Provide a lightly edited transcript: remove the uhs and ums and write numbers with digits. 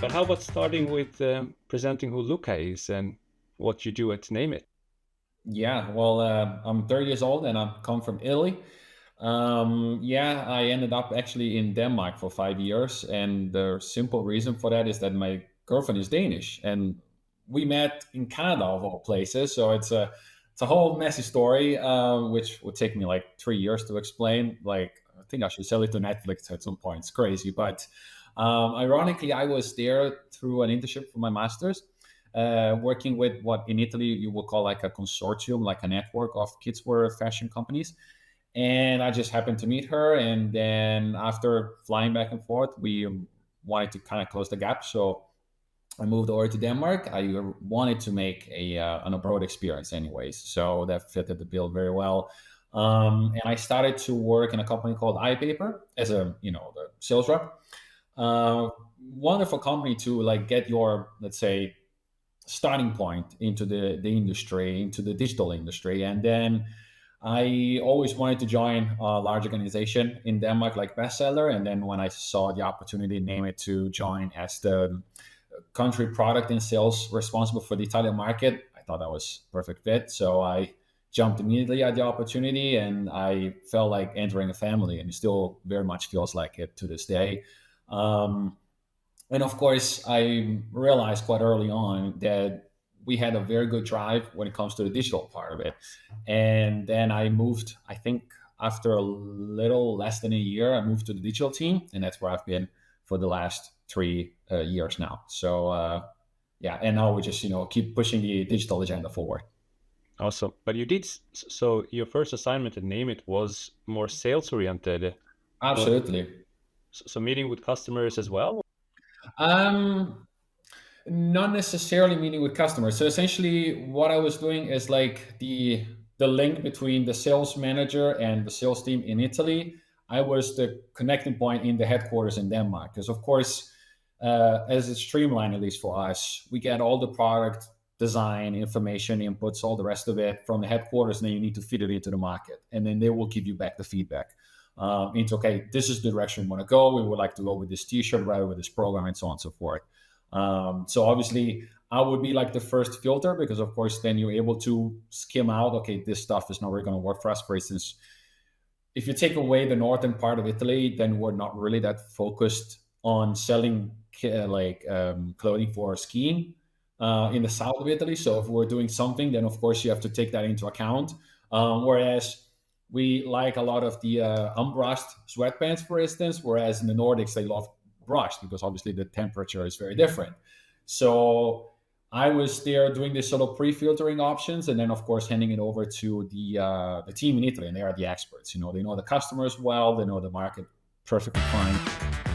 But how about starting with presenting who Luca is and what you do at Name It? Yeah, well, I'm 30 years old and I come from Italy. Yeah, I ended up actually in Denmark for 5 years, and the simple reason for that is that my girlfriend is Danish, and we met in Canada of all places. So it's a whole messy story, which would take me like 3 years to explain. Like, I think I should sell it to Netflix at some point. It's crazy, but ironically, I was there through an internship for my master's, working with what in Italy you would call like a consortium, like a network of kidswear fashion companies. And I just happened to meet her, and then after flying back and forth, we wanted to kind of close the gap. So I moved over to Denmark. I wanted to make an abroad experience, anyways, so that fitted the bill very well. And I started to work in a company called iPaper as a the sales rep. Wonderful company to like get your, let's say, starting point into the industry, into the digital industry. And then I always wanted to join a large organization in Denmark like Bestseller. And then when I saw the opportunity, name it, to join as the country product and sales responsible for the Italian market, I thought that was perfect fit. So I jumped immediately at the opportunity, and I felt like entering a family, and it still very much feels like it to this day. Um, and of course, I realized quite early on that we had a very good drive when it comes to the digital part of it. And then I moved, I think after a little less than a year, I moved to the digital team. And that's where I've been for the last 3 years now. So, yeah, and now we just, keep pushing the digital agenda forward. Awesome. But you did, so your first assignment at Name It was more sales oriented. What, Absolutely. so meeting with customers as well? Um, Not necessarily meeting with customers. So essentially, what I was doing is like the link between the sales manager and the sales team in Italy. I was the connecting point in the headquarters in Denmark, because of course, as it's streamlined, at least for us, we get all the product design information, inputs, all the rest of it from the headquarters, and then you need to feed it into the market, and then they will give you back the feedback. Into, okay, this is the direction we want to go. We would like to go with this T-shirt rather with this program, and so on and so forth. So obviously, I would be like the first filter, because of course then you're able to skim out. Okay, this stuff is not really going to work for us. For instance, if you take away the northern part of Italy, then we're not really that focused on selling clothing for skiing in the south of Italy. So if we're doing something, then of course you have to take that into account. Whereas we like a lot of the unbrushed sweatpants, for instance, whereas in the Nordics they love brushed, because obviously the temperature is very different. So I was there doing this sort of pre-filtering options, and then of course handing it over to the team in Italy, and they are the experts. They know the customers well, they know the market perfectly fine.